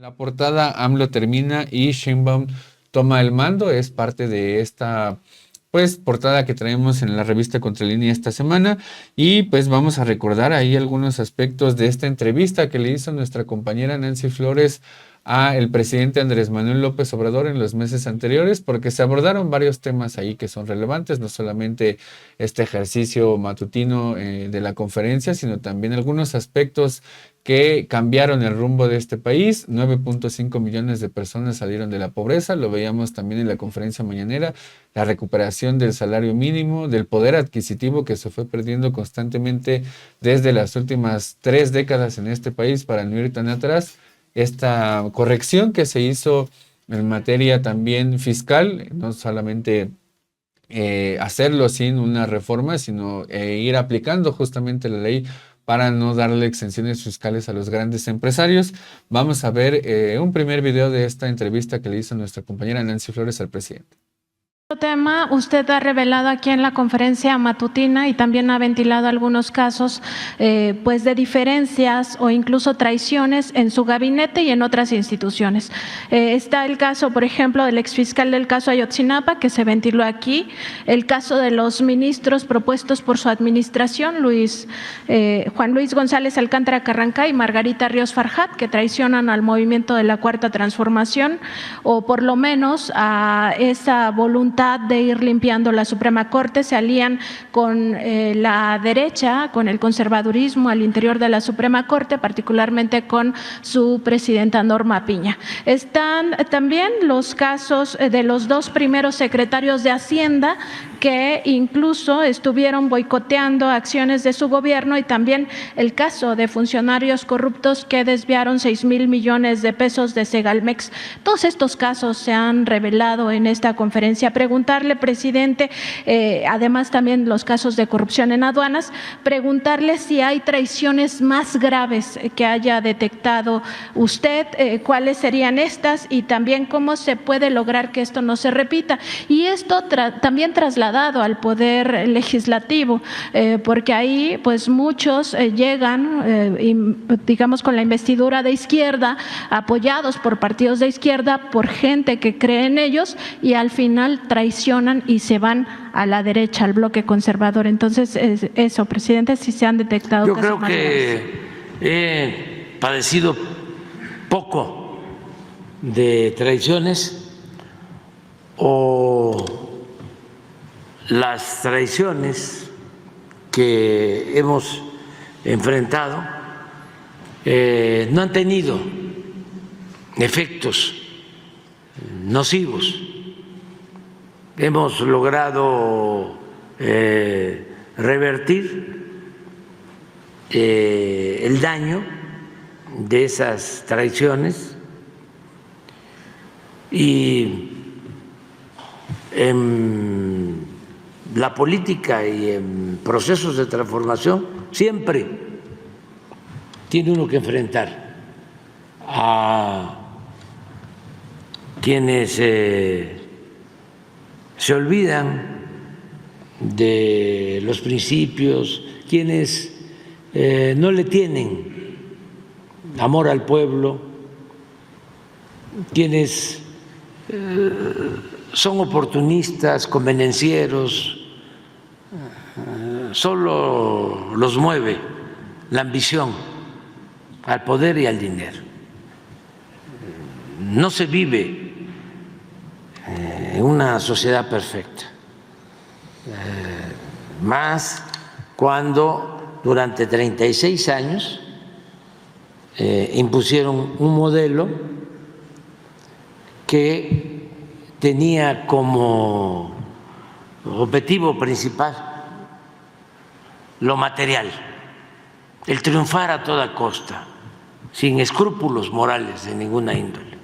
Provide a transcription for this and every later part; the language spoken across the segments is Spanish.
La portada AMLO termina y Sheinbaum toma el mando, es parte de esta pues portada que traemos en la revista Contralínea esta semana y pues vamos a recordar ahí algunos aspectos de esta entrevista que le hizo nuestra compañera Nancy Flores a el presidente Andrés Manuel López Obrador en los meses anteriores, porque se abordaron varios temas ahí que son relevantes, no solamente este ejercicio matutino de la conferencia, sino también algunos aspectos que cambiaron el rumbo de este país. 9.5 millones de personas salieron de la pobreza, lo veíamos también en la conferencia mañanera, la recuperación del salario mínimo, del poder adquisitivo que se fue perdiendo constantemente desde las últimas 3 décadas en este país, para no ir tan atrás. Esta corrección que se hizo en materia también fiscal, no solamente hacerlo sin una reforma, sino ir aplicando justamente la ley para no darle exenciones fiscales a los grandes empresarios. Vamos a ver un primer video de esta entrevista que le hizo nuestra compañera Nancy Flores al presidente. Tema, usted ha revelado aquí en la conferencia matutina y también ha ventilado algunos casos pues de diferencias o incluso traiciones en su gabinete y en otras instituciones. Está el caso, por ejemplo, del exfiscal del caso Ayotzinapa, que se ventiló aquí, el caso de los ministros propuestos por su administración, Juan Luis González Alcántara Carrancá y Margarita Ríos Farjat, que traicionan al movimiento de la Cuarta Transformación, o por lo menos a esa voluntad de ir limpiando la Suprema Corte, se alían con la derecha, con el conservadurismo al interior de la Suprema Corte, particularmente con su presidenta Norma Piña. Están también los casos de los 2 primeros secretarios de Hacienda, que incluso estuvieron boicoteando acciones de su gobierno, y también el caso de funcionarios corruptos que desviaron 6,000 millones de pesos de Segalmex. Todos estos casos se han revelado en esta conferencia. Preguntarle, presidente, además también los casos de corrupción en aduanas, preguntarle si hay traiciones más graves que haya detectado usted, cuáles serían estas, y también cómo se puede lograr que esto no se repita. Y esto también trasladado al poder legislativo, porque ahí pues muchos llegan, digamos, con la investidura de izquierda, apoyados por partidos de izquierda, por gente que cree en ellos, y al final traicionan y se van a la derecha, al bloque conservador. Entonces, eso, presidente, si se han detectado. Yo creo que he padecido poco de traiciones, o las traiciones que hemos enfrentado no han tenido efectos nocivos. Hemos logrado revertir el daño de esas traiciones, y en la política y en procesos de transformación siempre tiene uno que enfrentar a quienes se olvidan de los principios, quienes no le tienen amor al pueblo, quienes son oportunistas, convenencieros, solo los mueve la ambición al poder y al dinero. No se vive en una sociedad perfecta, más cuando durante 36 años impusieron un modelo que tenía como objetivo principal lo material, el triunfar a toda costa, sin escrúpulos morales de ninguna índole.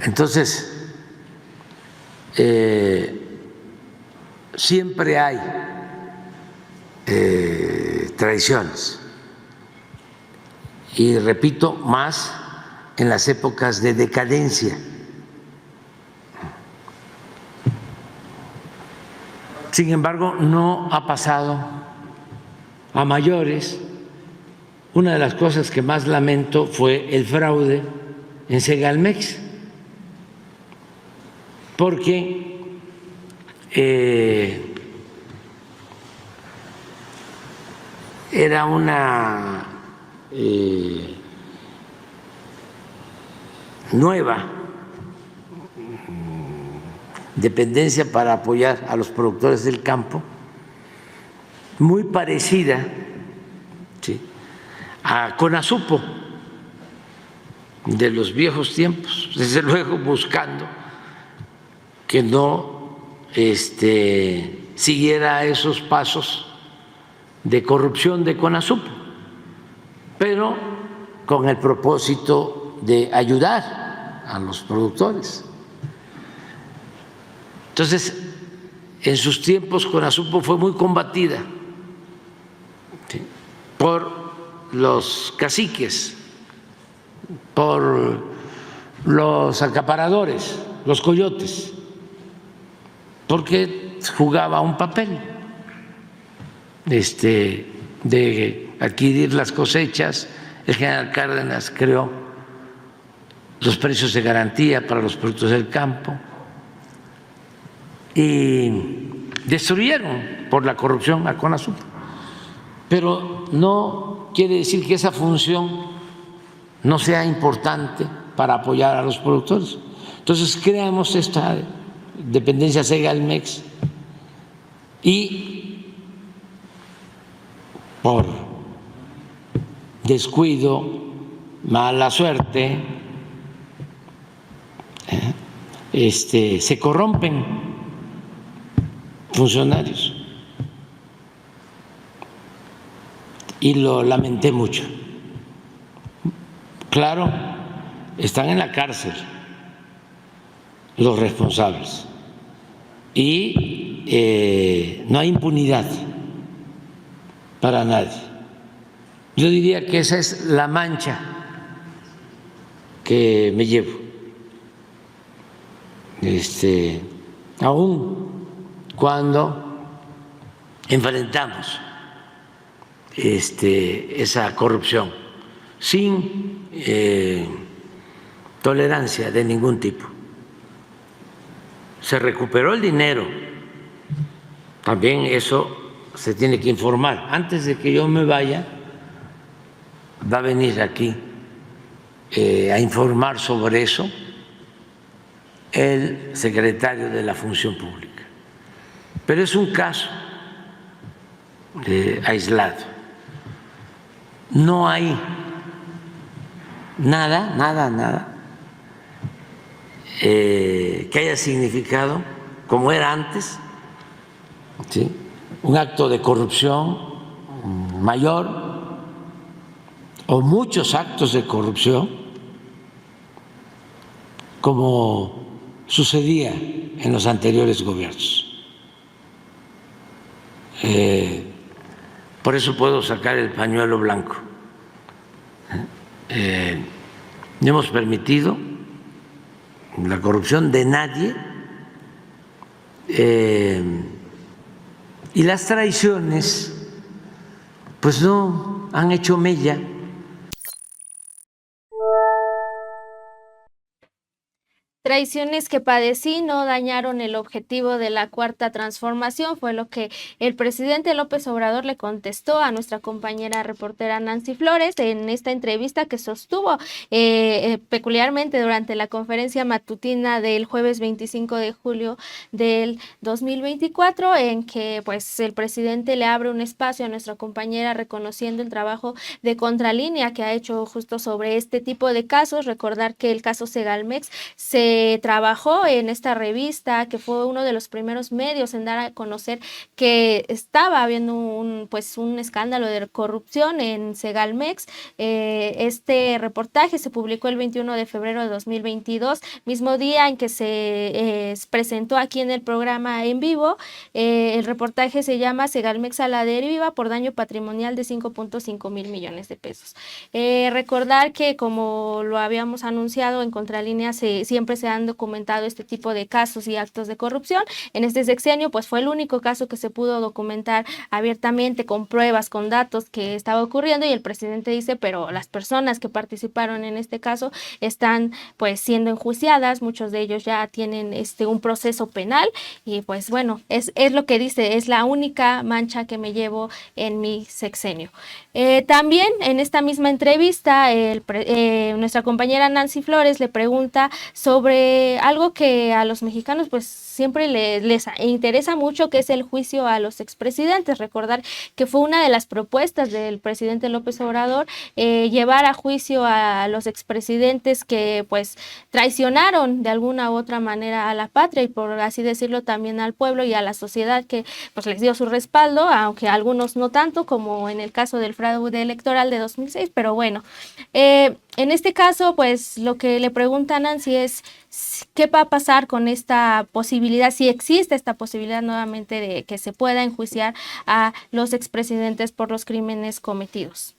Entonces, siempre hay traiciones, y repito, más en las épocas de decadencia. Sin embargo, no ha pasado a mayores, una de las cosas que más lamento fue el fraude en Segalmex, porque era una nueva dependencia para apoyar a los productores del campo, muy parecida, ¿sí?, a Conasupo de los viejos tiempos, desde luego buscando que no siguiera esos pasos de corrupción de Conasupo, pero con el propósito de ayudar a los productores. Entonces, en sus tiempos Conasupo fue muy combatida, ¿sí?, por los caciques, por los acaparadores, los coyotes, porque jugaba un papel de adquirir las cosechas. El general Cárdenas creó los precios de garantía para los productos del campo y destruyeron por la corrupción a Conasupo. Pero no quiere decir que esa función no sea importante para apoyar a los productores. Entonces creamos esta dependencia Segalmex y por descuido, mala suerte, se corrompen funcionarios. Y lo lamenté mucho. Claro, están en la cárcel los responsables y no hay impunidad para nadie. Yo diría que esa es la mancha que me llevo. Aún cuando enfrentamos esa corrupción sin tolerancia de ningún tipo. Se recuperó el dinero, también eso se tiene que informar. Antes de que yo me vaya, va a venir aquí a informar sobre eso el secretario de la Función Pública. Pero es un caso aislado. No hay nada que haya significado, como era antes, ¿sí?, un acto de corrupción mayor o muchos actos de corrupción, como sucedía en los anteriores gobiernos. Por eso puedo sacar el pañuelo blanco. No hemos permitido la corrupción de nadie, y las traiciones pues no han hecho mella. Traiciones que padecí no dañaron el objetivo de la Cuarta Transformación, fue lo que el presidente López Obrador le contestó a nuestra compañera reportera Nancy Flores en esta entrevista que sostuvo peculiarmente durante la conferencia matutina del jueves 25 de julio del 2024, en que pues el presidente le abre un espacio a nuestra compañera reconociendo el trabajo de Contralínea que ha hecho justo sobre este tipo de casos. Recordar que el caso Segalmex se trabajó en esta revista, que fue uno de los primeros medios en dar a conocer que estaba habiendo un escándalo de corrupción en Segalmex. Este reportaje se publicó el 21 de febrero de 2022, mismo día en que se presentó aquí en el programa en vivo. El reportaje se llama Segalmex a la deriva por daño patrimonial de 5.5 mil millones de pesos. Recordar que, como lo habíamos anunciado, en Contralínea siempre se se han documentado este tipo de casos y actos de corrupción. En este sexenio pues fue el único caso que se pudo documentar abiertamente con pruebas, con datos que estaba ocurriendo, y el presidente dice, pero las personas que participaron en este caso están pues siendo enjuiciadas, muchos de ellos ya tienen un proceso penal, y pues bueno, es lo que dice, es la única mancha que me llevo en mi sexenio. También en esta misma entrevista nuestra compañera Nancy Flores le pregunta sobre algo que a los mexicanos pues siempre les interesa mucho, que es el juicio a los expresidentes. Recordar que fue una de las propuestas del presidente López Obrador, llevar a juicio a los expresidentes que pues traicionaron de alguna u otra manera a la patria y, por así decirlo, también al pueblo y a la sociedad, que pues les dio su respaldo, aunque algunos no tanto, como en el caso del fraude electoral de 2006, pero bueno, en este caso pues lo que le pregunta Nancy es ¿qué va a pasar con esta posibilidad, si existe esta posibilidad nuevamente de que se pueda enjuiciar a los expresidentes por los crímenes cometidos?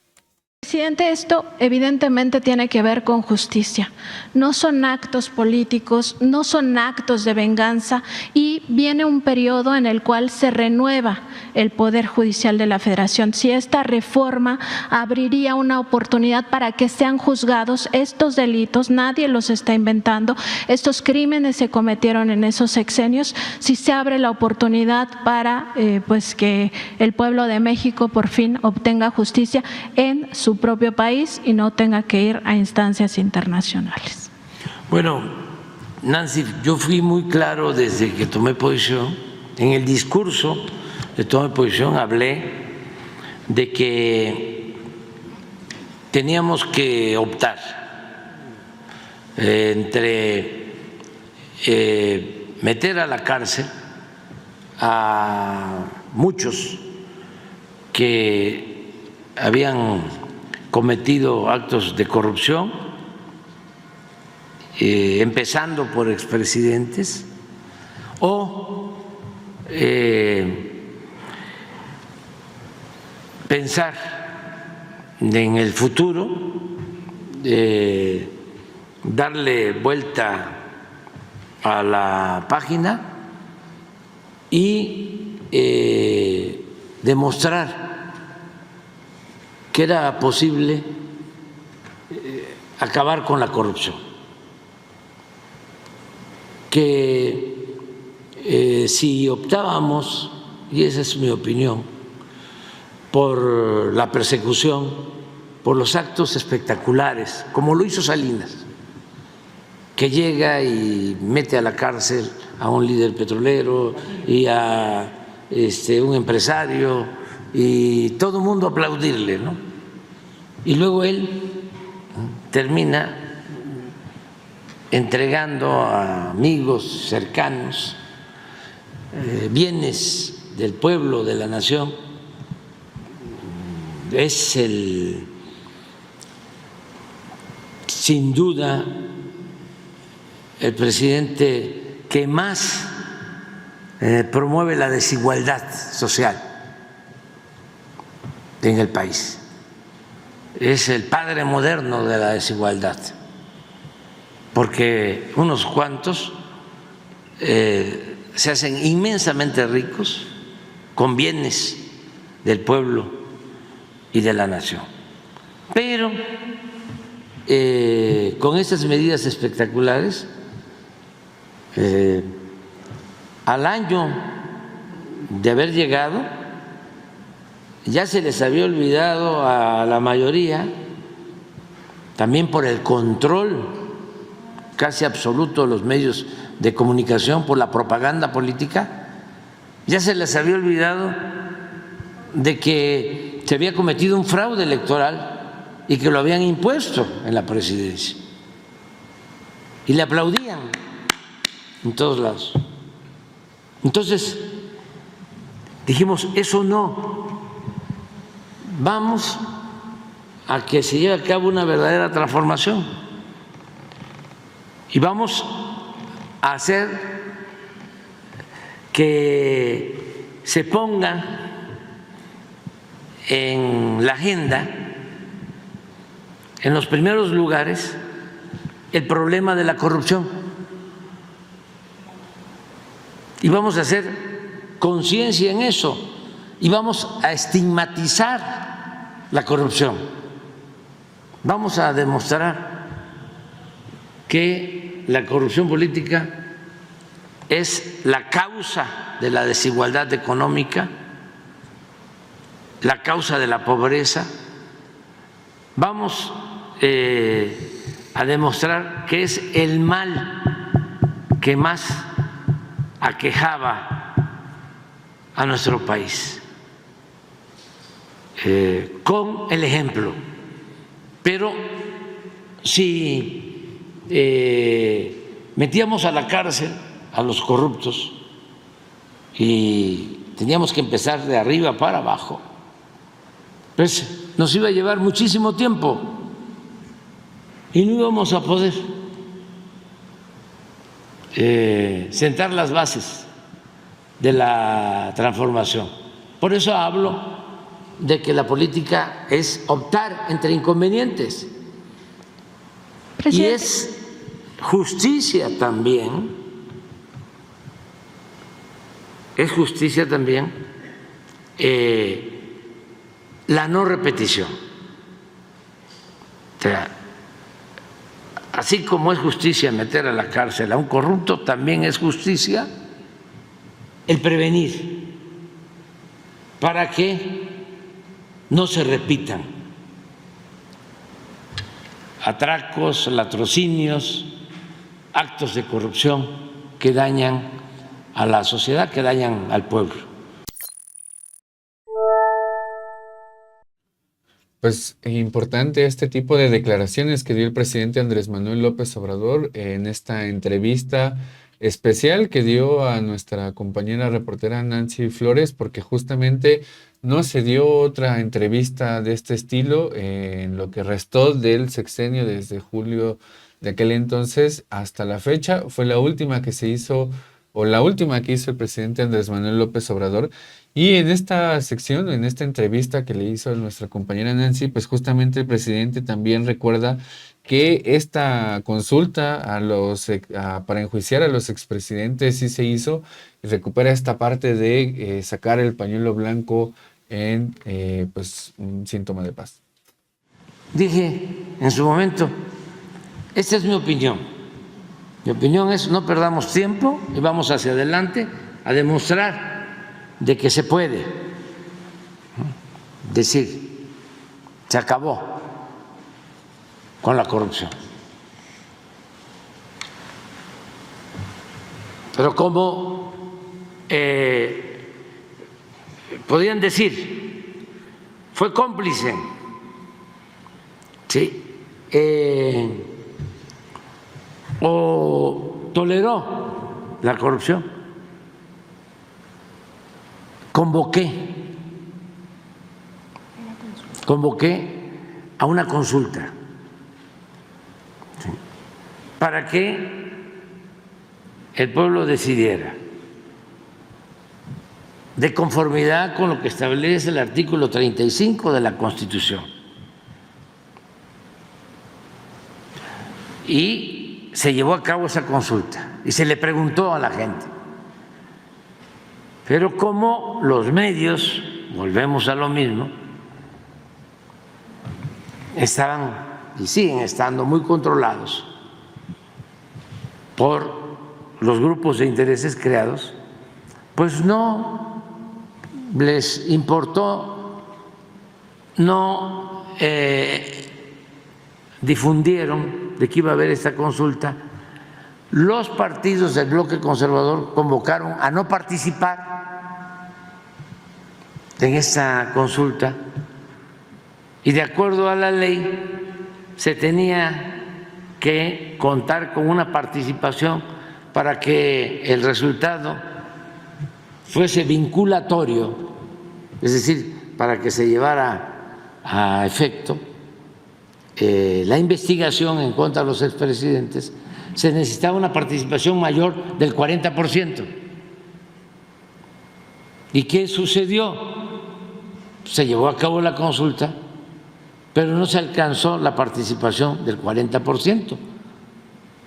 Presidente, esto evidentemente tiene que ver con justicia. No son actos políticos, no son actos de venganza, y viene un periodo en el cual se renueva el Poder Judicial de la Federación. Si esta reforma abriría una oportunidad para que sean juzgados estos delitos, nadie los está inventando, estos crímenes se cometieron en esos sexenios, si se abre la oportunidad para pues que el pueblo de México por fin obtenga justicia en su propio país y no tenga que ir a instancias internacionales. Bueno, Nancy, yo fui muy claro desde que tomé posición. En el discurso de toma de posición hablé de que teníamos que optar entre meter a la cárcel a muchos que habían cometido actos de corrupción, empezando por expresidentes, o pensar en el futuro, darle vuelta a la página y demostrar que era posible acabar con la corrupción, que si optábamos, y esa es mi opinión, por la persecución, por los actos espectaculares, como lo hizo Salinas, que llega y mete a la cárcel a un líder petrolero y a un empresario, y todo el mundo aplaudirle, ¿no? Y luego él termina entregando a amigos cercanos bienes del pueblo, de la nación. Es sin duda el presidente que más promueve la desigualdad social en el país. Es el padre moderno de la desigualdad, porque unos cuantos se hacen inmensamente ricos con bienes del pueblo y de la nación. Pero con estas medidas espectaculares, al año de haber llegado, ya se les había olvidado a la mayoría, también por el control casi absoluto de los medios de comunicación, por la propaganda política, ya se les había olvidado de que se había cometido un fraude electoral y que lo habían impuesto en la presidencia. Y le aplaudían en todos lados. Entonces, dijimos, eso no. Vamos a que se lleve a cabo una verdadera transformación y vamos a hacer que se ponga en la agenda, en los primeros lugares, el problema de la corrupción. y vamos a hacer conciencia en eso y vamos a estigmatizar la corrupción. Vamos a demostrar que la corrupción política es la causa de la desigualdad económica, la causa de la pobreza. Vamos a demostrar que es el mal que más aquejaba a nuestro país, con el ejemplo. Pero si metíamos a la cárcel a los corruptos y teníamos que empezar de arriba para abajo, pues nos iba a llevar muchísimo tiempo y no íbamos a poder sentar las bases de la transformación. Por eso hablo de que la política es optar entre inconvenientes. Presidente. Y es justicia también, la no repetición. O sea, así como es justicia meter a la cárcel a un corrupto, también es justicia el prevenir para que no se repitan atracos, latrocinios, actos de corrupción que dañan a la sociedad, que dañan al pueblo. Pues importante este tipo de declaraciones que dio el presidente Andrés Manuel López Obrador en esta entrevista especial que dio a nuestra compañera reportera Nancy Flores, porque justamente no se dio otra entrevista de este estilo en lo que restó del sexenio desde julio de aquel entonces hasta la fecha. Fue la última que se hizo, o la última que hizo el presidente Andrés Manuel López Obrador. Y en esta sección, en esta entrevista que le hizo a nuestra compañera Nancy, pues justamente el presidente también recuerda que esta consulta para enjuiciar a los expresidentes sí se hizo y recupera esta parte de sacar el pañuelo blanco en pues un síntoma de paz. Dije en su momento, esta es mi opinión. Mi opinión es no perdamos tiempo y vamos hacia adelante a demostrar de que se puede decir, se acabó con la corrupción. Pero como podrían decir, fue cómplice, ¿sí? O toleró la corrupción. Convoqué a una consulta, ¿sí?, para que el pueblo decidiera de conformidad con lo que establece el artículo 35 de la Constitución. Y se llevó a cabo esa consulta y se le preguntó a la gente. Pero como los medios, volvemos a lo mismo, estaban y siguen estando muy controlados por los grupos de intereses creados, pues no les importó, no difundieron de que iba a haber esta consulta. Los partidos del bloque conservador convocaron a no participar en esta consulta y de acuerdo a la ley se tenía que contar con una participación para que el resultado fuese vinculatorio, es decir, para que se llevara a efecto la investigación en contra de los expresidentes, se necesitaba una participación mayor del 40%. ¿Y qué sucedió? Se llevó a cabo la consulta, pero no se alcanzó la participación del 40%.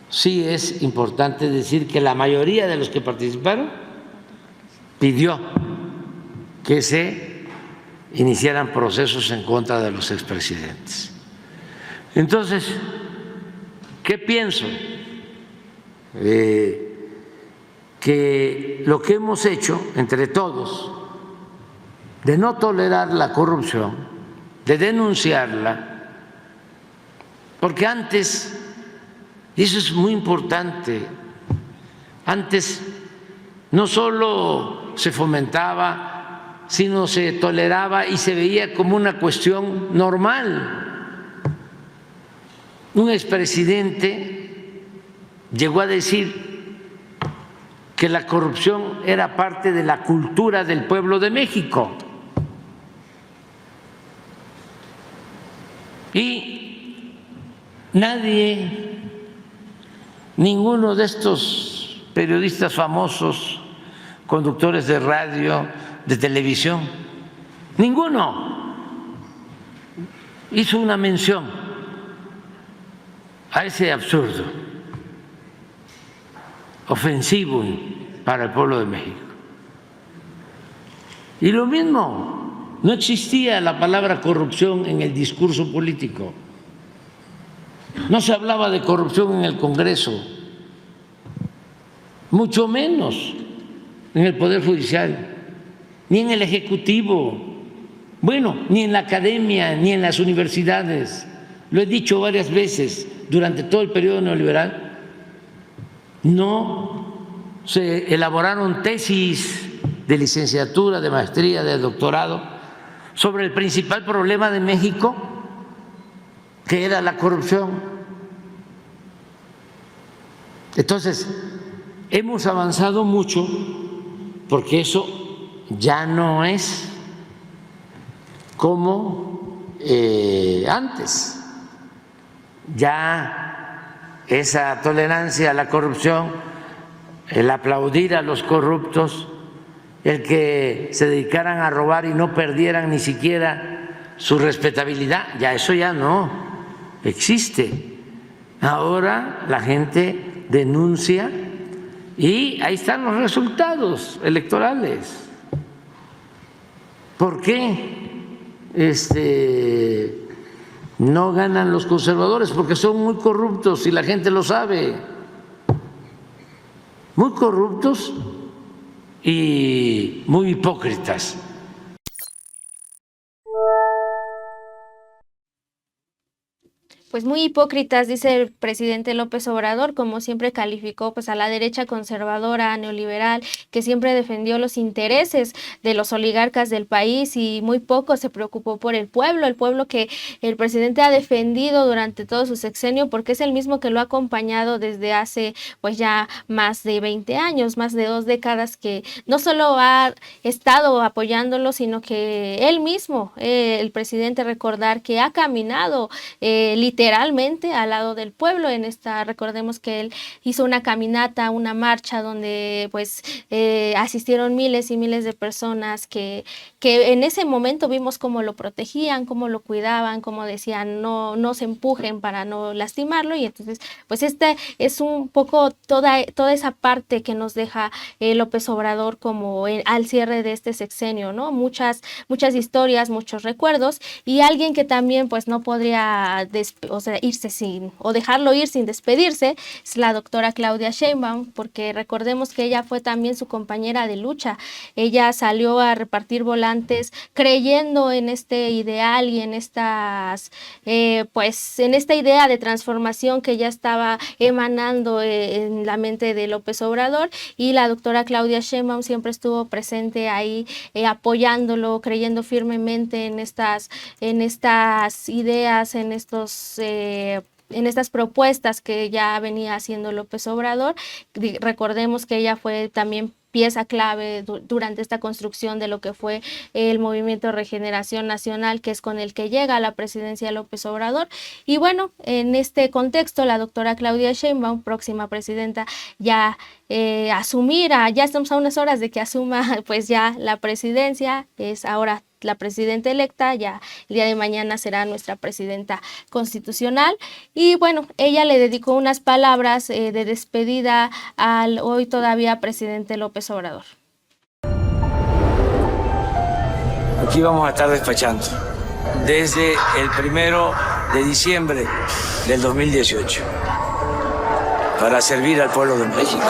Sí es importante decir que la mayoría de los que participaron pidió que se iniciaran procesos en contra de los expresidentes. Entonces, ¿qué pienso? Que lo que hemos hecho entre todos, de no tolerar la corrupción, de denunciarla, porque antes, y eso es muy importante, antes no solo se fomentaba, sino se toleraba y se veía como una cuestión normal. Un expresidente llegó a decir que la corrupción era parte de la cultura del pueblo de México. Y nadie, ninguno de estos periodistas famosos, conductores de radio, de televisión, ninguno hizo una mención a ese absurdo, ofensivo para el pueblo de México. Y lo mismo, no existía la palabra corrupción en el discurso político, no se hablaba de corrupción en el Congreso, mucho menos en el Poder Judicial, ni en el Ejecutivo, bueno, ni en la academia, ni en las universidades. Lo he dicho varias veces durante todo el periodo neoliberal. No se elaboraron tesis de licenciatura, de maestría, de doctorado sobre el principal problema de México, que era la corrupción. Entonces, hemos avanzado mucho porque eso ya no es como antes. Ya esa tolerancia a la corrupción, el aplaudir a los corruptos, el que se dedicaran a robar y no perdieran ni siquiera su respetabilidad, ya eso ya no existe. Ahora la gente denuncia y ahí están los resultados electorales. ¿Por qué no ganan los conservadores? Porque son muy corruptos y la gente lo sabe, muy corruptos y muy hipócritas. Pues muy hipócritas, dice el presidente López Obrador, como siempre calificó pues a la derecha conservadora, neoliberal, que siempre defendió los intereses de los oligarcas del país y muy poco se preocupó por el pueblo que el presidente ha defendido durante todo su sexenio, porque es el mismo que lo ha acompañado desde hace pues ya más de 20 años, más de 2 décadas, que no solo ha estado apoyándolo, sino que él mismo, el presidente, recordar que ha caminado literalmente al lado del pueblo. Recordemos que él hizo una caminata, una marcha donde pues asistieron miles y miles de personas que en ese momento vimos cómo lo protegían, cómo lo cuidaban, cómo decían no se empujen para no lastimarlo. Y entonces pues es un poco toda esa parte que nos deja López Obrador como al cierre de este sexenio, ¿no? Muchas historias, muchos recuerdos, y alguien que también pues no podría irse o dejarlo ir sin despedirse es la doctora Claudia Sheinbaum, porque recordemos que ella fue también su compañera de lucha. Ella salió a repartir volantes creyendo en este ideal y en en esta idea de transformación que ya estaba emanando en la mente de López Obrador, y la doctora Claudia Sheinbaum siempre estuvo presente ahí apoyándolo, creyendo firmemente en estas ideas, en estas propuestas que ya venía haciendo López Obrador. Recordemos que ella fue también pieza clave durante esta construcción de lo que fue el Movimiento Regeneración Nacional, que es con el que llega a la presidencia López Obrador. Y bueno, en este contexto, la doctora Claudia Sheinbaum, próxima presidenta, ya ya estamos a unas horas de que asuma pues ya la presidencia, es ahora la presidenta electa, ya el día de mañana será nuestra presidenta constitucional. Y bueno, ella le dedicó unas palabras de despedida al hoy todavía presidente López Obrador. Aquí vamos a estar despachando desde el 1 de diciembre del 2018 para servir al pueblo de México.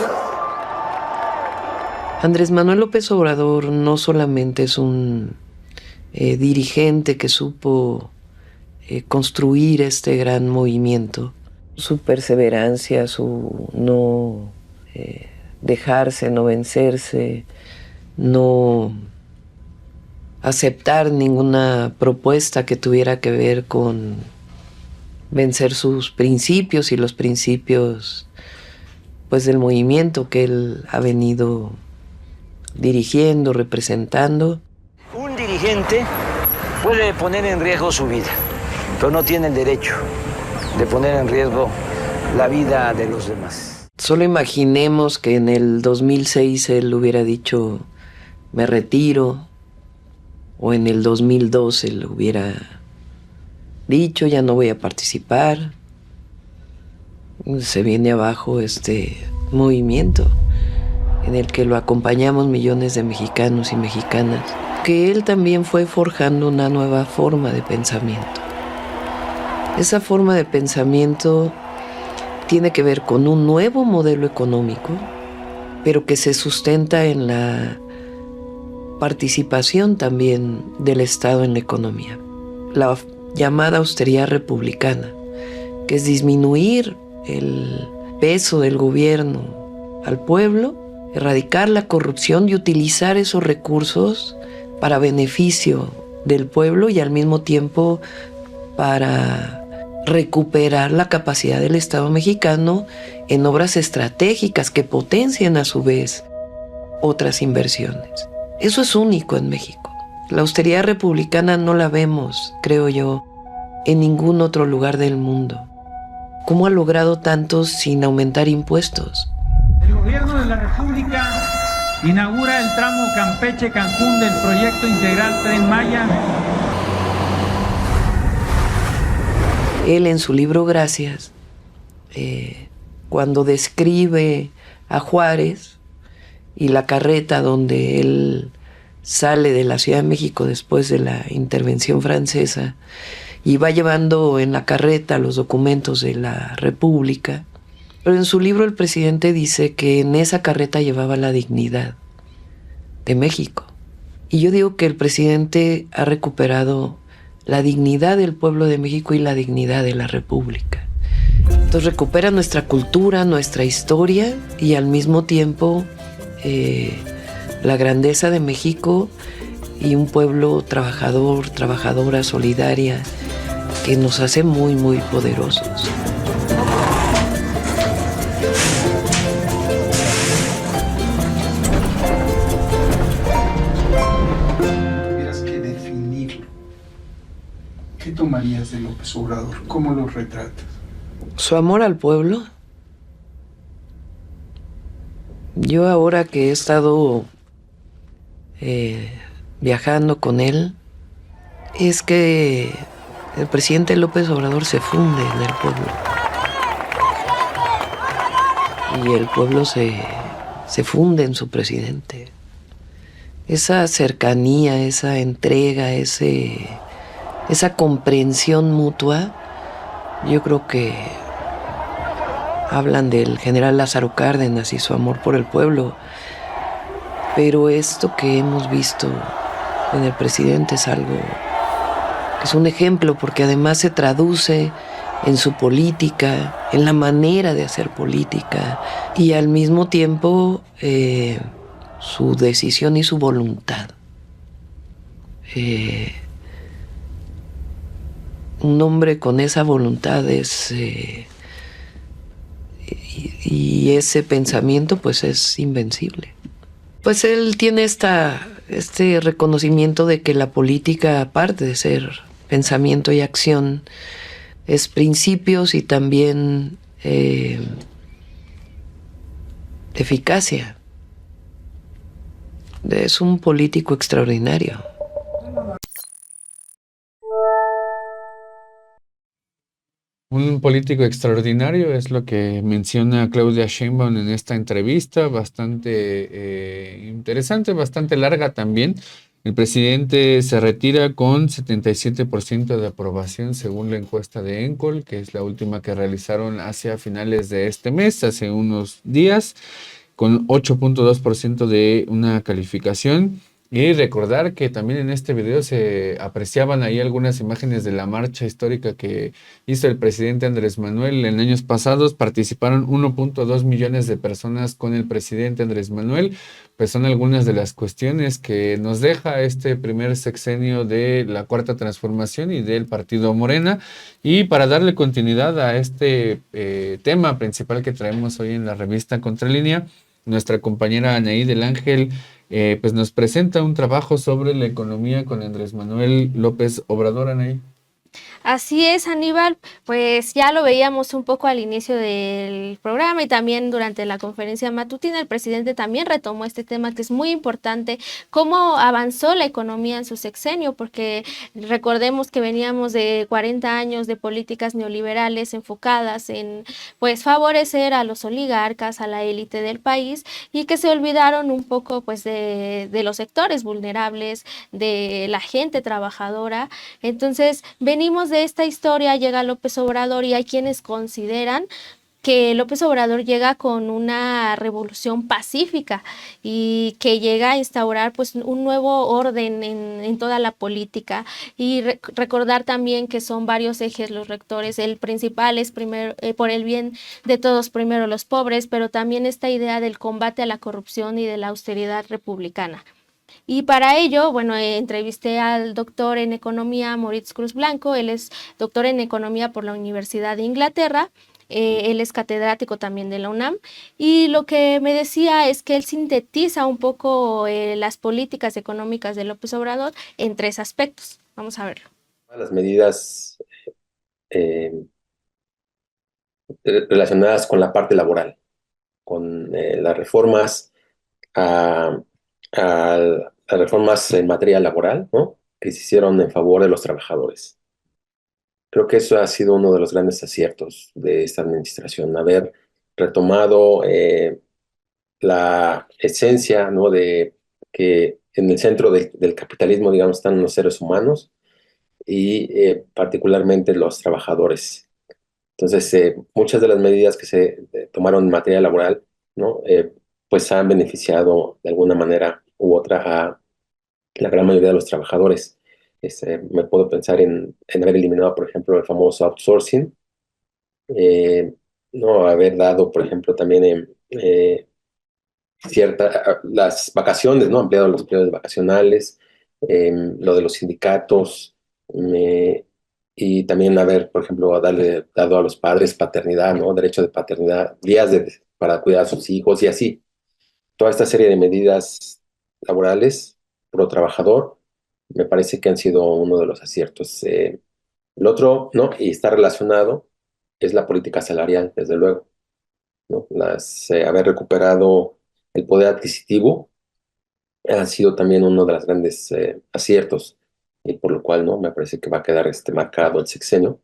Andrés Manuel López Obrador no solamente es un dirigente que supo construir este gran movimiento, su perseverancia, su no dejarse, no vencerse, no aceptar ninguna propuesta que tuviera que ver con vencer sus principios y los principios pues del movimiento que él ha venido dirigiendo, representando. Un dirigente puede poner en riesgo su vida, pero no tiene el derecho de poner en riesgo la vida de los demás. Solo imaginemos que en el 2006 él hubiera dicho, me retiro, o en el 2012 él hubiera dicho, ya no voy a participar. Se viene abajo este movimiento en el que lo acompañamos millones de mexicanos y mexicanas, que él también fue forjando una nueva forma de pensamiento. Esa forma de pensamiento tiene que ver con un nuevo modelo económico, pero que se sustenta en la participación también del Estado en la economía. La llamada austeridad republicana, que es disminuir el peso del gobierno al pueblo, erradicar la corrupción y utilizar esos recursos para beneficio del pueblo y al mismo tiempo para recuperar la capacidad del Estado mexicano en obras estratégicas que potencien a su vez otras inversiones. Eso es único en México. La austeridad republicana no la vemos, creo yo, en ningún otro lugar del mundo. ¿Cómo ha logrado tanto sin aumentar impuestos? El gobierno de la República inaugura el tramo Campeche-Cancún del proyecto integral Tren Maya. Él en su libro Gracias, cuando describe a Juárez y la carreta donde él sale de la Ciudad de México después de la intervención francesa y va llevando en la carreta los documentos de la República, pero en su libro el presidente dice que en esa carreta llevaba la dignidad de México. Y yo digo que el presidente ha recuperado la dignidad del pueblo de México y la dignidad de la República. Entonces recupera nuestra cultura, nuestra historia y al mismo tiempo la grandeza de México y un pueblo trabajador, trabajadora, solidaria, que nos hace muy, muy poderosos. Tuvieras que definirlo, ¿qué tomarías de López Obrador? ¿Cómo lo retratas? Su amor al pueblo. Yo ahora que he estado viajando con él, es que el presidente López Obrador se funde en el pueblo. Y el pueblo se funde en su presidente. Esa cercanía, esa entrega, esa comprensión mutua, yo creo que hablan del general Lázaro Cárdenas y su amor por el pueblo, pero esto que hemos visto en el presidente es algo que es un ejemplo, porque además se traduce en su política, en la manera de hacer política y al mismo tiempo su decisión y su voluntad. Un hombre con esa voluntad es y ese pensamiento pues es invencible. Pues él tiene este reconocimiento de que la política, aparte de ser pensamiento y acción, es principios y también eficacia. Es un político extraordinario. Un político extraordinario es lo que menciona Claudia Sheinbaum en esta entrevista, bastante interesante, bastante larga también, El presidente se retira con 77% de aprobación según la encuesta de Encol, que es la última que realizaron hacia finales de este mes, hace unos días, con 8.2% de una calificación. Y recordar que también en este video se apreciaban ahí algunas imágenes de la marcha histórica que hizo el presidente Andrés Manuel en años pasados. Participaron 1.2 millones de personas con el presidente Andrés Manuel. Pues son algunas de las cuestiones que nos deja este primer sexenio de la Cuarta Transformación y del Partido Morena. Y para darle continuidad a este tema principal que traemos hoy en la revista Contralínea, nuestra compañera Anaí del Ángel pues nos presenta un trabajo sobre la economía con Andrés Manuel López Obrador, Anaí. Así es, Aníbal, pues ya lo veíamos un poco al inicio del programa y también durante la conferencia matutina, el presidente también retomó este tema que es muy importante, cómo avanzó la economía en su sexenio, porque recordemos que veníamos de 40 años de políticas neoliberales enfocadas en pues favorecer a los oligarcas, a la élite del país y que se olvidaron un poco pues de los sectores vulnerables, de la gente trabajadora. Entonces venimos de esta historia, llega López Obrador y hay quienes consideran que López Obrador llega con una revolución pacífica y que llega a instaurar pues un nuevo orden en toda la política y recordar también que son varios ejes los rectores. El principal es primero por el bien de todos, primero los pobres, pero también esta idea del combate a la corrupción y de la austeridad republicana. Y para ello, bueno, entrevisté al doctor en economía Moritz Cruz Blanco. Él es doctor en economía por la Universidad de Inglaterra. Él es catedrático también de la UNAM y lo que me decía es que él sintetiza un poco las políticas económicas de López Obrador en 3 aspectos. Vamos a verlo. Las medidas eh, relacionadas con la parte laboral, con las reformas las reformas en materia laboral, ¿no? Que se hicieron en favor de los trabajadores. Creo que eso ha sido uno de los grandes aciertos de esta administración, haber retomado la esencia, ¿no? De que en el centro del capitalismo, digamos, están los seres humanos y particularmente los trabajadores. Entonces, muchas de las medidas que se tomaron en materia laboral, ¿no? Pues han beneficiado de alguna manera u otra a la gran mayoría de los trabajadores. Me puedo pensar en haber eliminado, por ejemplo, el famoso outsourcing, eh, no haber dado, por ejemplo, también las vacaciones, ¿no? Ampliado los periodos vacacionales, lo de los sindicatos, y también haber, por ejemplo, dado a los padres paternidad, ¿no? Derecho de paternidad, días para cuidar a sus hijos y así. Toda esta serie de medidas laborales pro trabajador me parece que han sido uno de los aciertos. El otro, ¿no? Y está relacionado, es la política salarial, desde luego, ¿no? Haber recuperado el poder adquisitivo ha sido también uno de los grandes aciertos, y por lo cual, ¿no? Me parece que va a quedar marcado el sexenio.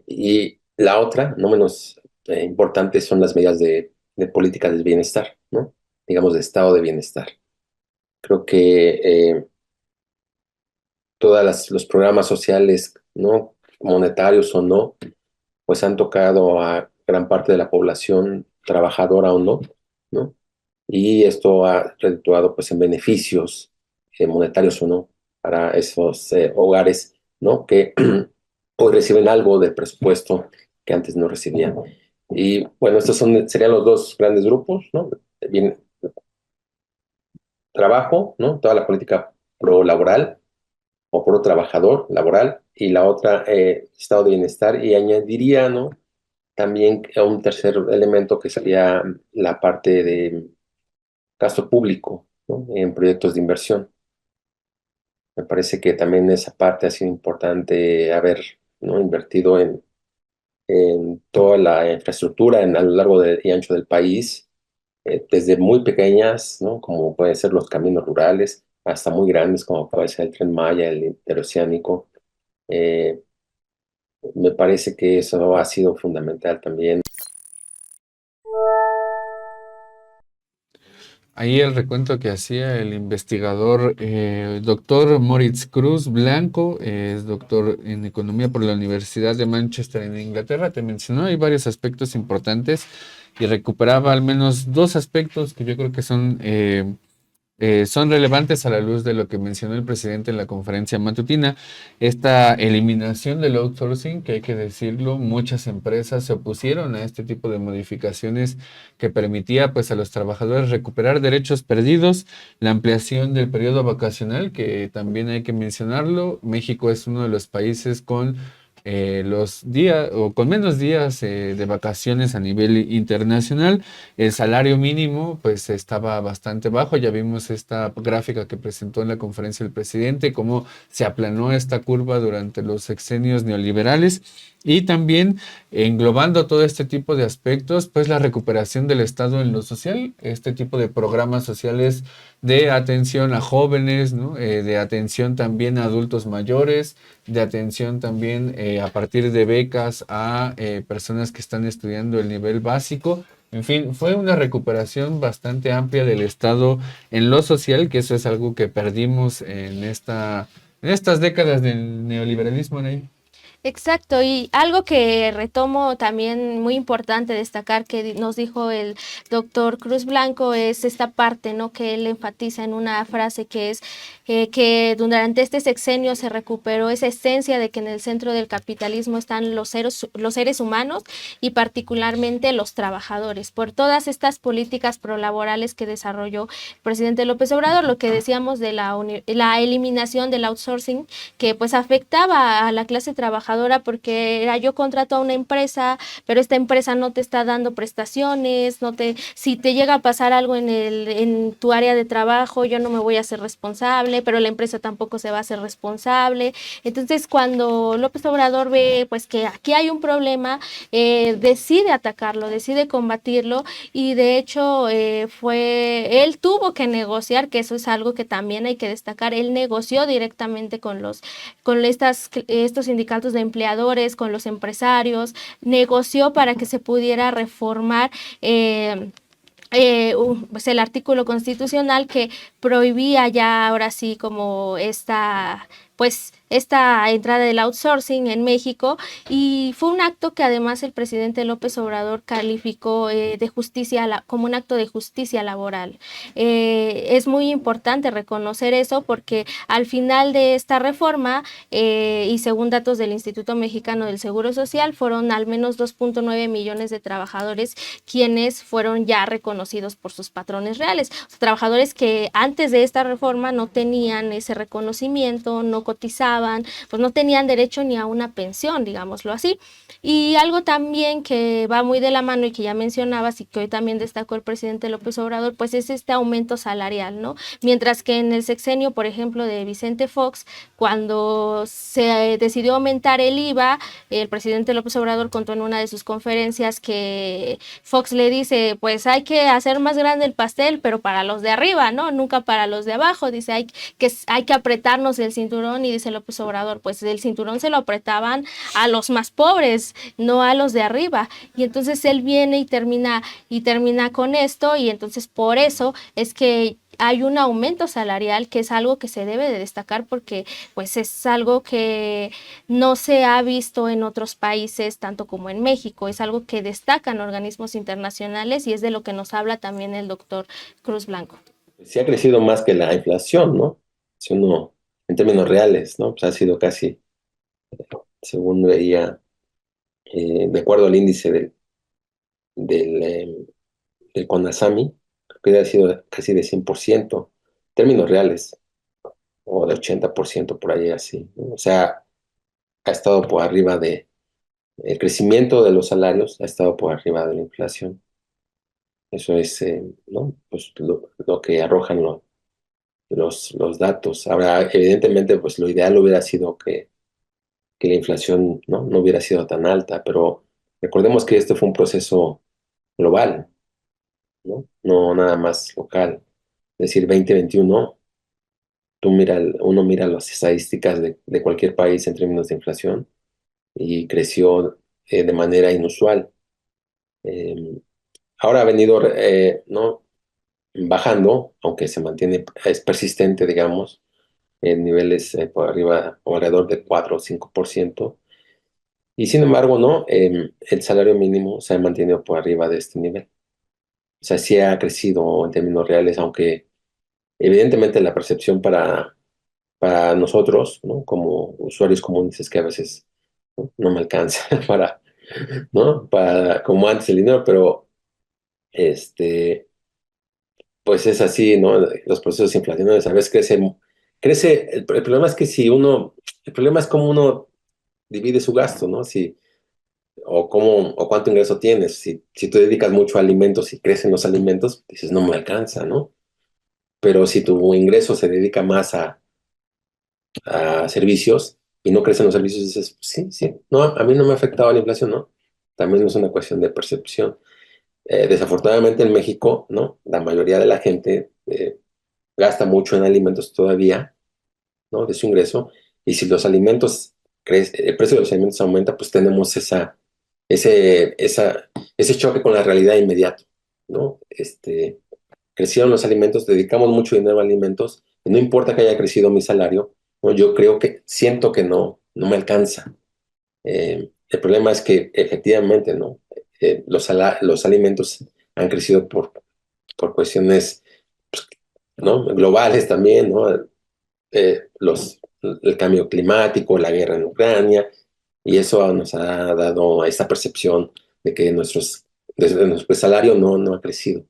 Y la otra, no menos importante, son las medidas de política del bienestar, ¿no? Digamos, de estado de bienestar. Creo que todos los programas sociales, ¿no? Monetarios o no, pues han tocado a gran parte de la población, trabajadora o no, ¿no? Y esto ha redituado pues en beneficios monetarios o no para esos hogares, ¿no? Que hoy reciben algo del presupuesto que antes no recibían. Y bueno, serían los 2 grandes grupos, ¿no? Bien, trabajo, ¿no? Toda la política pro laboral o pro trabajador laboral, y la otra, estado de bienestar, y añadiría, ¿no? También un tercer elemento que sería la parte de gasto público, ¿no? En proyectos de inversión. Me parece que también esa parte ha sido importante haber, ¿no? Invertido en toda la infraestructura a lo largo y ancho del país, desde muy pequeñas, ¿no? Como pueden ser los caminos rurales, hasta muy grandes, como puede ser el Tren Maya, el interoceánico. Eh, Me parece que eso ha sido fundamental también. ahí el recuento que hacía el investigador doctor Moritz Cruz Blanco, es doctor en economía por la Universidad de Manchester en Inglaterra, te mencionó, hay varios aspectos importantes y recuperaba al menos dos aspectos que yo creo que son relevantes a la luz de lo que mencionó el presidente en la conferencia matutina. Esta eliminación del outsourcing, que hay que decirlo, muchas empresas se opusieron a este tipo de modificaciones que permitía pues a los trabajadores recuperar derechos perdidos, la ampliación del periodo vacacional, que también hay que mencionarlo. México es uno de los países con los días o con menos días de vacaciones a nivel internacional. El salario mínimo pues estaba bastante bajo, ya vimos esta gráfica que presentó en la conferencia el presidente, cómo se aplanó esta curva durante los sexenios neoliberales y también englobando todo este tipo de aspectos, pues la recuperación del Estado en lo social, este tipo de programas sociales de atención a jóvenes, ¿no? De atención también a adultos mayores, de atención también a partir de becas a personas que están estudiando el nivel básico. En fin, fue una recuperación bastante amplia del Estado en lo social, que eso es algo que perdimos en estas décadas del neoliberalismo, Anaí. Exacto, y algo que retomo también muy importante destacar que nos dijo el doctor Cruz Blanco es esta parte, ¿no? Que él enfatiza en una frase que es que durante este sexenio se recuperó esa esencia de que en el centro del capitalismo están los seres humanos y particularmente los trabajadores. Por todas estas políticas prolaborales que desarrolló el presidente López Obrador, lo que decíamos de la eliminación del outsourcing, que pues afectaba a la clase trabajadora porque era yo contrato a una empresa, pero esta empresa no te está dando prestaciones, si te llega a pasar algo en tu área de trabajo, yo no me voy a hacer responsable, pero la empresa tampoco se va a hacer responsable. Entonces, cuando López Obrador ve pues que aquí hay un problema, decide atacarlo, decide combatirlo y de hecho él tuvo que negociar, que eso es algo que también hay que destacar, él negoció directamente con estos sindicatos de empleadores, con los empresarios, negoció para que se pudiera reformar pues el artículo constitucional que prohibía ya ahora sí como esta entrada del outsourcing en México, y fue un acto que además el presidente López Obrador calificó como un acto de justicia laboral. Es muy importante reconocer eso porque al final de esta reforma, y según datos del Instituto Mexicano del Seguro Social, fueron al menos 2.9 millones de trabajadores quienes fueron ya reconocidos por sus patrones reales. O sea, trabajadores que antes de esta reforma no tenían ese reconocimiento, no cotizaban, pues no tenían derecho ni a una pensión, digámoslo así. Y algo también que va muy de la mano y que ya mencionabas y que hoy también destacó el presidente López Obrador, pues es este aumento salarial, ¿no? Mientras que en el sexenio, por ejemplo, de Vicente Fox, cuando se decidió aumentar el IVA, el presidente López Obrador contó en una de sus conferencias que Fox le dice, pues hay que hacer más grande el pastel, pero para los de arriba, ¿no? Nunca para los de abajo. Dice, hay que apretarnos el cinturón, y dice López Obrador, pues el cinturón se lo apretaban a los más pobres, no a los de arriba. Y entonces él viene y termina con esto, y entonces por eso es que hay un aumento salarial, que es algo que se debe de destacar porque pues es algo que no se ha visto en otros países tanto como en México, es algo que destacan organismos internacionales y es de lo que nos habla también el doctor Cruz Blanco. Sí ha crecido más que la inflación, ¿no? Si uno, en términos reales, ¿no? Pues ha sido casi, según veía, de acuerdo al índice del CONASAMI, que ha sido casi de 100%, en términos reales, o de 80% por ahí así, ¿no? O sea, ha estado por arriba el crecimiento de los salarios ha estado por arriba de la inflación. Eso es, ¿no? Pues lo que arrojan los datos. Ahora, evidentemente, pues lo ideal hubiera sido que la inflación, ¿no? hubiera sido tan alta, pero recordemos que este fue un proceso global, ¿no? No nada más local. Es decir, 2021, uno mira las estadísticas de cualquier país en términos de inflación y creció de manera inusual. Ahora ha venido, ¿no? bajando, aunque se mantiene, es persistente, digamos, en niveles por arriba o alrededor de 4 o 5%. Y sin embargo, ¿no? El salario mínimo se ha mantenido por arriba de este nivel. O sea, sí ha crecido en términos reales, aunque evidentemente la percepción para nosotros, ¿no? Como usuarios comunes es que a veces no me alcanza ¿no? Para, como antes el dinero, pero este, pues es así, ¿no? Los procesos inflacionarios a veces crece, el problema es que el problema es cómo uno divide su gasto, ¿no? O cuánto ingreso tienes. Si tú dedicas mucho a alimentos y crecen los alimentos, dices, no me alcanza, ¿no? Pero si tu ingreso se dedica más a servicios y no crecen los servicios, dices, sí, sí, no, a mí no me ha afectado la inflación, ¿no? También es una cuestión de percepción. Desafortunadamente en México, ¿no? La mayoría de la gente gasta mucho en alimentos todavía, ¿no? De su ingreso. Y si los alimentos el precio de los alimentos aumenta, pues tenemos ese choque con la realidad inmediato, ¿no? Crecieron los alimentos, dedicamos mucho dinero a alimentos, y no importa que haya crecido mi salario, ¿no? Yo siento que no me alcanza. El problema es que efectivamente, ¿no? Los alimentos han crecido por cuestiones, pues, ¿no? Globales también, ¿no? El cambio climático, la guerra en Ucrania, y eso nos ha dado esta percepción de que de nuestro salario no ha crecido.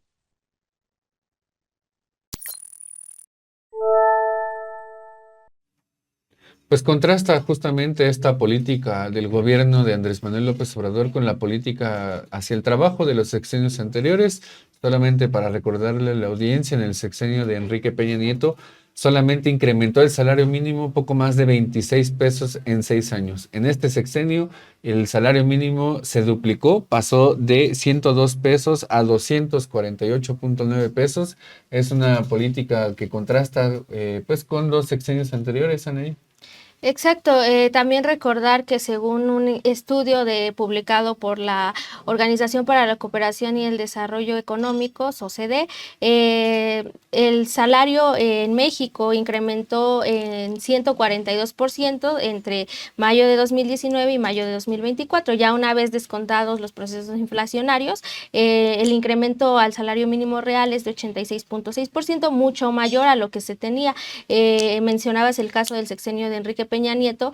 Pues contrasta justamente esta política del gobierno de Andrés Manuel López Obrador con la política hacia el trabajo de los sexenios anteriores. Solamente para recordarle a la audiencia, en el sexenio de Enrique Peña Nieto, solamente incrementó el salario mínimo poco más de 26 pesos en 6 años. En este sexenio, el salario mínimo se duplicó, pasó de 102 pesos a 248.9 pesos. Es una política que contrasta pues con los sexenios anteriores, Anaí. Exacto, también recordar que según un estudio publicado por la Organización para la Cooperación y el Desarrollo Económicos, OCDE, el salario en México incrementó en 142% entre mayo de 2019 y mayo de 2024, ya una vez descontados los procesos inflacionarios. El incremento al salario mínimo real es de 86.6%, mucho mayor a lo que se tenía. Mencionabas el caso del sexenio de Enrique Peña Nieto.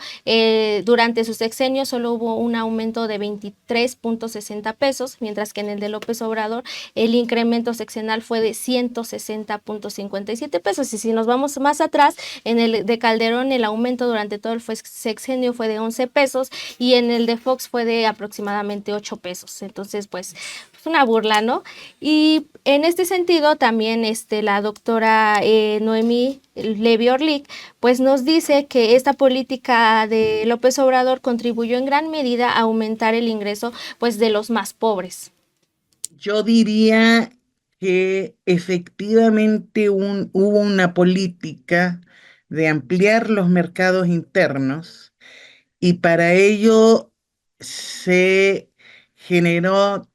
Durante su sexenio solo hubo un aumento de 23.60 pesos, mientras que en el de López Obrador el incremento sexenal fue de 160.57 pesos. Y si nos vamos más atrás, en el de Calderón el aumento durante todo el sexenio fue de 11 pesos y en el de Fox fue de aproximadamente 8 pesos. Entonces, pues, es una burla, ¿no? Y en este sentido también la doctora Noemí Levy Orlick pues nos dice que esta política de López Obrador contribuyó en gran medida a aumentar el ingreso pues de los más pobres. Yo diría que efectivamente hubo una política de ampliar los mercados internos y para ello se generó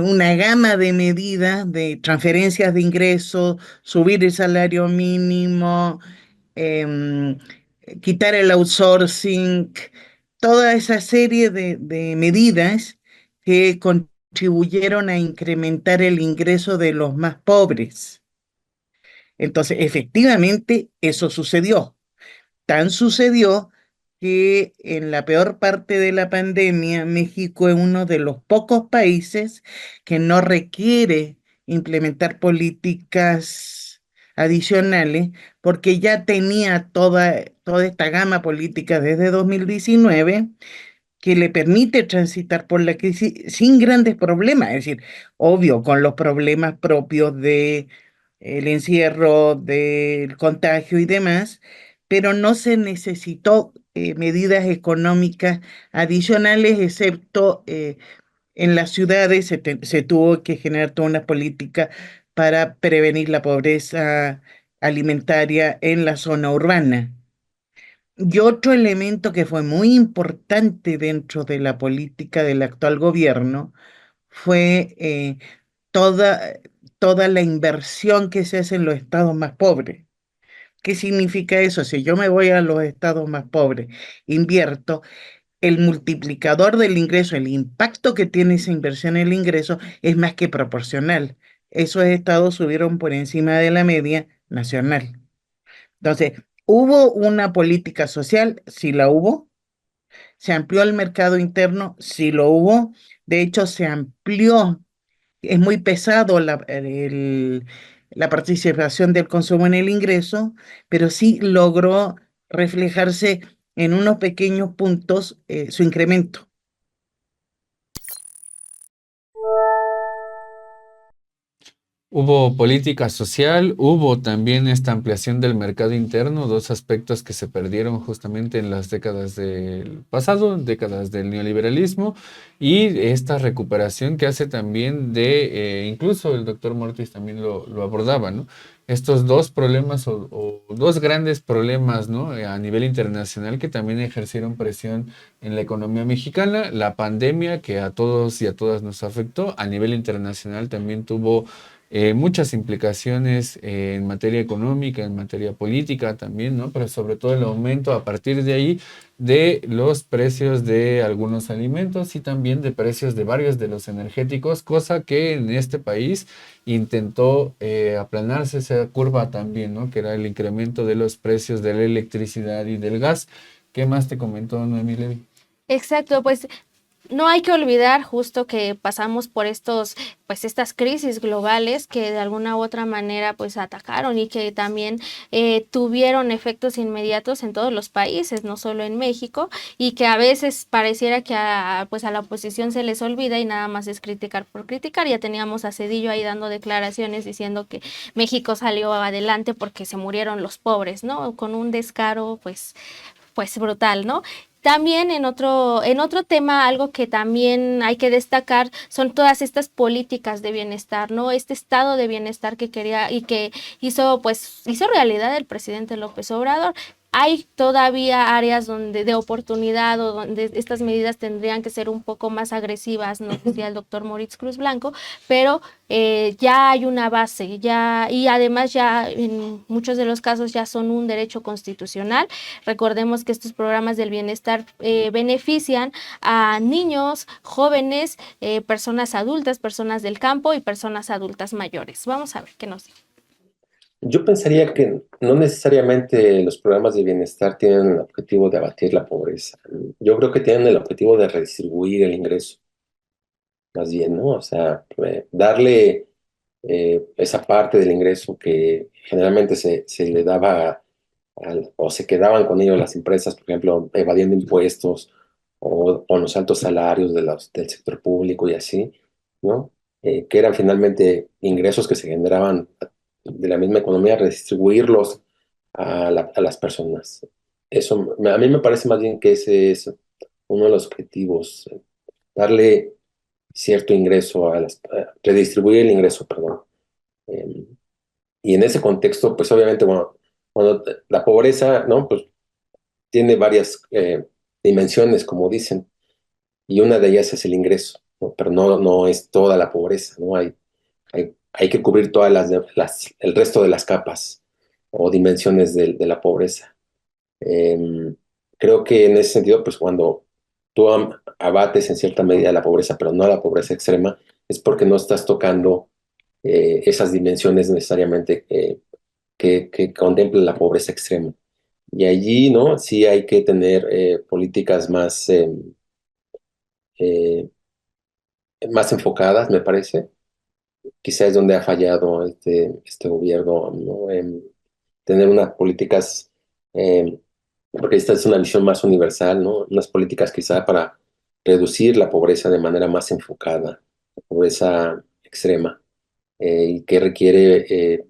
una gama de medidas de transferencias de ingresos, subir el salario mínimo, em, quitar el outsourcing, toda esa serie de medidas que contribuyeron a incrementar el ingreso de los más pobres. Entonces, efectivamente, eso sucedió. Tan sucedió que en la peor parte de la pandemia, México es uno de los pocos países que no requiere implementar políticas adicionales porque ya tenía toda esta gama política desde 2019 que le permite transitar por la crisis sin grandes problemas, es decir, obvio, con los problemas propios de el encierro, del contagio y demás, pero no se necesitó medidas económicas adicionales, excepto en las ciudades se tuvo que generar toda una política para prevenir la pobreza alimentaria en la zona urbana. Y otro elemento que fue muy importante dentro de la política del actual gobierno fue toda, toda la inversión que se hace en los estados más pobres. ¿Qué significa eso? Si yo me voy a los estados más pobres, invierto, el multiplicador del ingreso, el impacto que tiene esa inversión en el ingreso es más que proporcional. Esos estados subieron por encima de la media nacional. Entonces, ¿hubo una política social? Sí la hubo. ¿Se amplió el mercado interno? Sí lo hubo. De hecho, se amplió. Es muy pesado la participación del consumo en el ingreso, pero sí logró reflejarse en unos pequeños puntos su incremento. Hubo política social, hubo también esta ampliación del mercado interno, dos aspectos que se perdieron justamente en las décadas del pasado, décadas del neoliberalismo, y esta recuperación que hace también incluso el doctor Mortis también lo abordaba, ¿no? Estos dos problemas o dos grandes problemas, ¿no? A nivel internacional que también ejercieron presión en la economía mexicana, la pandemia que a todos y a todas nos afectó, a nivel internacional también tuvo muchas implicaciones en materia económica, en materia política también, ¿no? Pero sobre todo el aumento a partir de ahí de los precios de algunos alimentos y también de precios de varios de los energéticos, cosa que en este país intentó aplanarse esa curva también, ¿no? Que era el incremento de los precios de la electricidad y del gas. ¿Qué más te comentó Noemí Levi? Exacto, pues no hay que olvidar justo que pasamos por estas crisis globales que de alguna u otra manera pues atacaron y que también tuvieron efectos inmediatos en todos los países, no solo en México, y que a veces pareciera que a la oposición se les olvida y nada más es criticar por criticar. Ya teníamos a Zedillo ahí dando declaraciones diciendo que México salió adelante porque se murieron los pobres, ¿no? Con un descaro pues brutal, ¿no? También en otro tema, algo que también hay que destacar son todas estas políticas de bienestar, ¿no? Este estado de bienestar que quería y que hizo realidad el presidente López Obrador. Hay todavía áreas de oportunidad o donde estas medidas tendrían que ser un poco más agresivas, nos decía el doctor Moritz Cruz Blanco, pero ya hay una base, y además ya en muchos de los casos ya son un derecho constitucional. Recordemos que estos programas del bienestar benefician a niños, jóvenes, personas adultas, personas del campo y personas adultas mayores. Vamos a ver qué nos dice. Yo pensaría que no necesariamente los programas de bienestar tienen el objetivo de abatir la pobreza. Yo creo que tienen el objetivo de redistribuir el ingreso, más bien, ¿no? O sea, darle esa parte del ingreso que generalmente se le daba o se quedaban con ellos las empresas, por ejemplo, evadiendo impuestos o los altos salarios del sector público y así, ¿no? Que eran finalmente ingresos que se generaban de la misma economía, redistribuirlos a las personas. Eso, a mí me parece más bien que ese es uno de los objetivos, darle cierto ingreso redistribuir el ingreso, perdón. Y en ese contexto, pues obviamente, bueno, cuando la pobreza, ¿no? Pues tiene varias dimensiones, como dicen, y una de ellas es el ingreso, ¿no? Pero no es toda la pobreza, ¿no? Hay que cubrir todas el resto de las capas o dimensiones de la pobreza. Creo que en ese sentido, pues cuando tú abates en cierta medida la pobreza, pero no la pobreza extrema, es porque no estás tocando esas dimensiones necesariamente que contemplan la pobreza extrema. Y allí, ¿no? Sí hay que tener políticas más enfocadas, me parece. Quizás es donde ha fallado este gobierno, ¿no? En tener unas políticas, porque esta es una visión más universal, ¿no? Unas políticas quizá para reducir la pobreza de manera más enfocada, la pobreza extrema, y que requiere,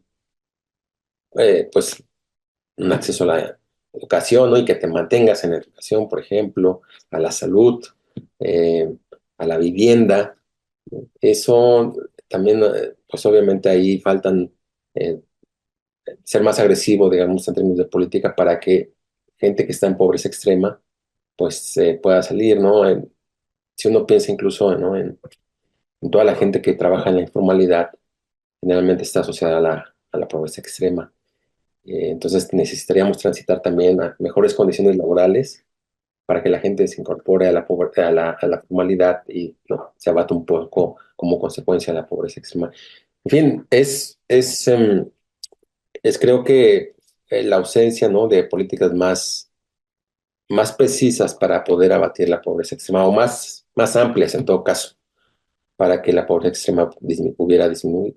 pues, un acceso a la educación, ¿no? Y que te mantengas en la educación, por ejemplo, a la salud, a la vivienda. Eso también, pues obviamente ahí faltan ser más agresivo, digamos, en términos de política para que gente que está en pobreza extrema, pues pueda salir, ¿no? Si uno piensa incluso, ¿no? toda la gente que trabaja en la informalidad generalmente está asociada a la pobreza extrema. Entonces necesitaríamos transitar también a mejores condiciones laborales para que la gente se incorpore a la, a la formalidad y no, se abate un poco como consecuencia de la pobreza extrema. En fin, es creo que la ausencia, ¿no?, de políticas más precisas para poder abatir la pobreza extrema, o más amplias en todo caso, para que la pobreza extrema pudiera disminuir.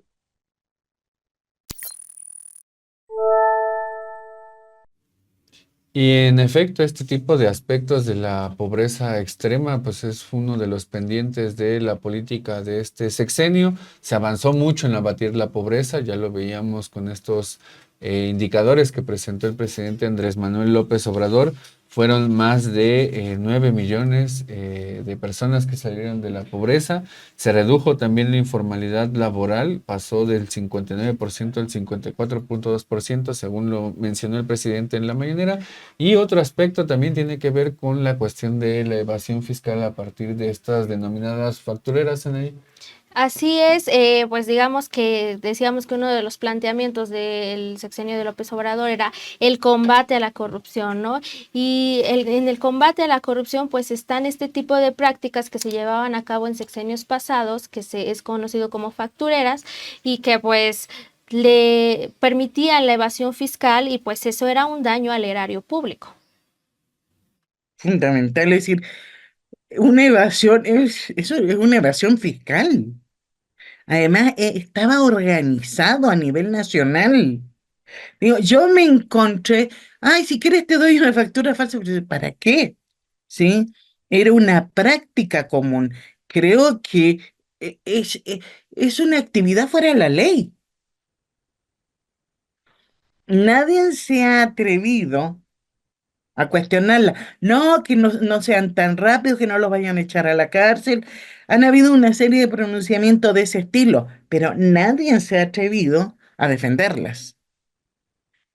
Y en efecto, este tipo de aspectos de la pobreza extrema, pues es uno de los pendientes de la política de este sexenio. Se avanzó mucho en abatir la pobreza, ya lo veíamos con estos indicadores que presentó el presidente Andrés Manuel López Obrador. Fueron más de 9 millones de personas que salieron de la pobreza. Se redujo también la informalidad laboral, pasó del 59% al 54.2%, según lo mencionó el presidente en la mañanera. Y otro aspecto también tiene que ver con la cuestión de la evasión fiscal a partir de estas denominadas factureras, Anaí. Así es, pues digamos que decíamos que uno de los planteamientos del sexenio de López Obrador era el combate a la corrupción, ¿no? Y en el combate a la corrupción pues están este tipo de prácticas que se llevaban a cabo en sexenios pasados, que es conocido como factureras, y que pues le permitían la evasión fiscal y pues eso era un daño al erario público. Fundamental, es decir, una evasión, eso es una evasión fiscal. Además, estaba organizado a nivel nacional. Digo, yo me encontré, ay, si quieres te doy una factura falsa, pero ¿para qué? ¿Sí? Era una práctica común. Creo que es una actividad fuera de la ley. Nadie se ha atrevido a cuestionarla. No, que no sean tan rápidos, que no los vayan a echar a la cárcel. Han habido una serie de pronunciamientos de ese estilo, pero nadie se ha atrevido a defenderlas.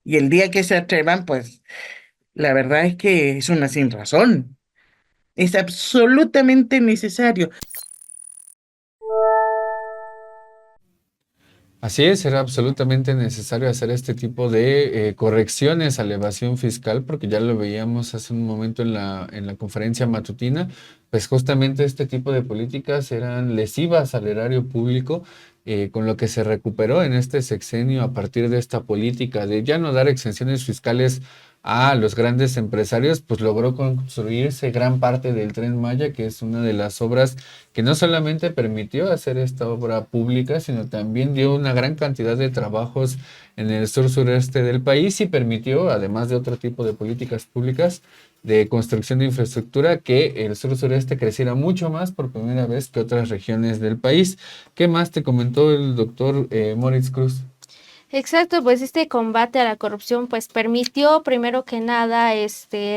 Y el día que se atrevan, pues la verdad es que es una sin razón. Es absolutamente necesario. Así es, era absolutamente necesario hacer este tipo de correcciones a la evasión fiscal, porque ya lo veíamos hace un momento en la conferencia matutina, pues justamente este tipo de políticas eran lesivas al erario público, con lo que se recuperó en este sexenio a partir de esta política de ya no dar exenciones fiscales a los grandes empresarios, pues logró construirse gran parte del Tren Maya, que es una de las obras que no solamente permitió hacer esta obra pública, sino también dio una gran cantidad de trabajos en el sur sureste del país y permitió, además de otro tipo de políticas públicas de construcción de infraestructura, que el sur sureste creciera mucho más por primera vez que otras regiones del país. ¿Qué más te comentó el doctor Moritz Cruz? Exacto, pues este combate a la corrupción pues permitió primero que nada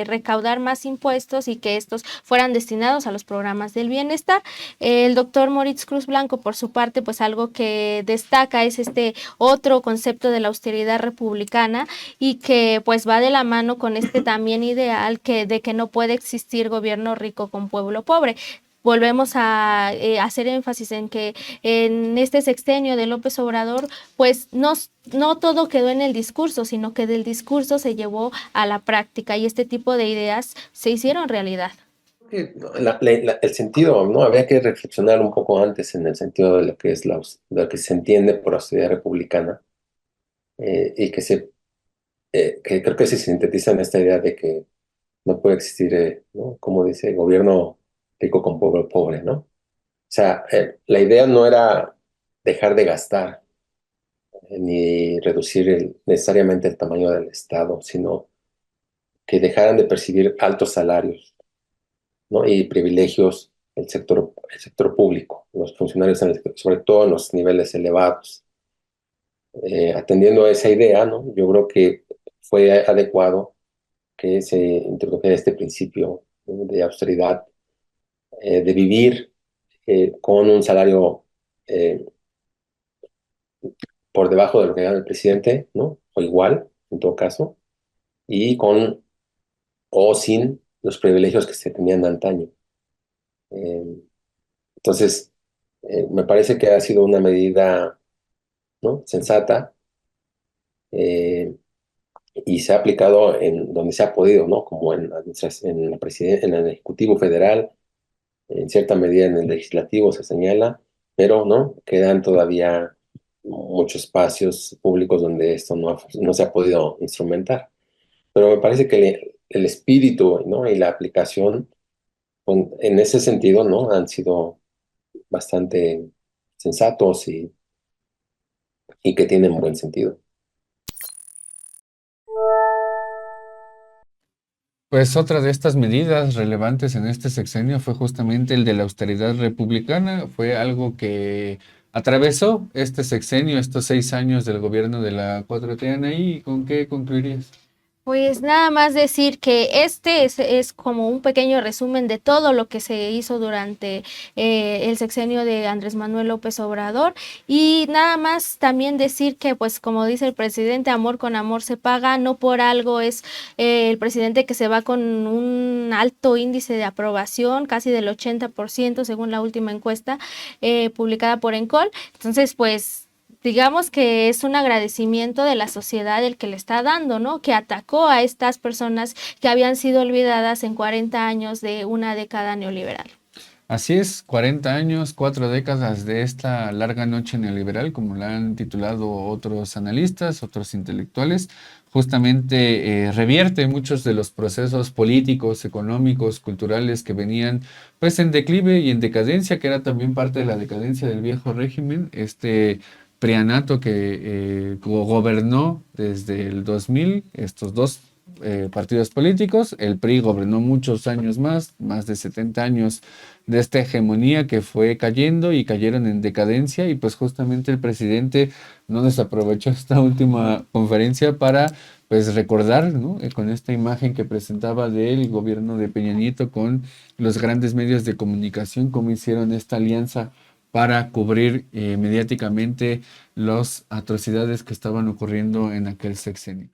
recaudar más impuestos y que estos fueran destinados a los programas del bienestar. El doctor Moritz Cruz Blanco, por su parte, pues algo que destaca es este otro concepto de la austeridad republicana y que pues va de la mano con este también ideal de que no puede existir gobierno rico con pueblo pobre. Volvemos a hacer énfasis en que en este sexenio de López Obrador, pues no todo quedó en el discurso, sino que del discurso se llevó a la práctica y este tipo de ideas se hicieron realidad. El sentido, ¿no? Habría que reflexionar un poco antes en el sentido de lo que es lo que se entiende por austeridad republicana, y que creo que se sintetiza en esta idea de que no puede existir, ¿no?, como dice, gobierno rico con pueblo pobre, ¿no? O sea, la idea no era dejar de gastar, ni reducir necesariamente el tamaño del Estado, sino que dejaran de percibir altos salarios, ¿no?, y privilegios el sector público, los funcionarios, sobre todo en los niveles elevados. Atendiendo a esa idea, ¿no?, yo creo que fue adecuado que se introdujera este principio, ¿no?, de austeridad, de vivir con un salario por debajo de lo que gana el presidente, ¿no?, o igual, en todo caso, y con o sin los privilegios que se tenían antaño. Entonces, Me parece que ha sido una medida, ¿no?, sensata, eh, y se ha aplicado en donde se ha podido, ¿no?, como en el Ejecutivo Federal, en cierta medida en el Legislativo se señala, pero no, quedan todavía muchos espacios públicos donde esto no se ha podido instrumentar. Pero me parece que el espíritu, ¿no?, y la aplicación, en ese sentido, ¿no?, han sido bastante sensatos y que tienen buen sentido. Pues otra de estas medidas relevantes en este sexenio fue justamente el de la austeridad republicana. Fue algo que atravesó este sexenio, estos 6 años del gobierno de la 4T. Anaí, ¿con qué concluirías? Pues nada más decir que este es como un pequeño resumen de todo lo que se hizo durante el sexenio de Andrés Manuel López Obrador, y nada más también decir que, pues como dice el presidente, amor con amor se paga. No por algo es el presidente que se va con un alto índice de aprobación, casi del 80% según la última encuesta publicada por Encol. Entonces, pues digamos que es un agradecimiento de la sociedad el que le está dando, ¿no? Que atacó a estas personas que habían sido olvidadas en 40 años de una década neoliberal. Así es, 40 años, 4 décadas de esta larga noche neoliberal, como la han titulado otros analistas, otros intelectuales, justamente revierte muchos de los procesos políticos, económicos, culturales que venían pues en declive y en decadencia, que era también parte de la decadencia del viejo régimen, este prianato que gobernó desde el 2000, estos dos partidos políticos. El PRI gobernó muchos años más de 70 años de esta hegemonía que fue cayendo y cayeron en decadencia, y pues justamente el presidente no desaprovechó esta última conferencia para pues recordar, ¿no?, con esta imagen que presentaba del gobierno de Peña Nieto con los grandes medios de comunicación, cómo hicieron esta alianza para cubrir mediáticamente las atrocidades que estaban ocurriendo en aquel sexenio.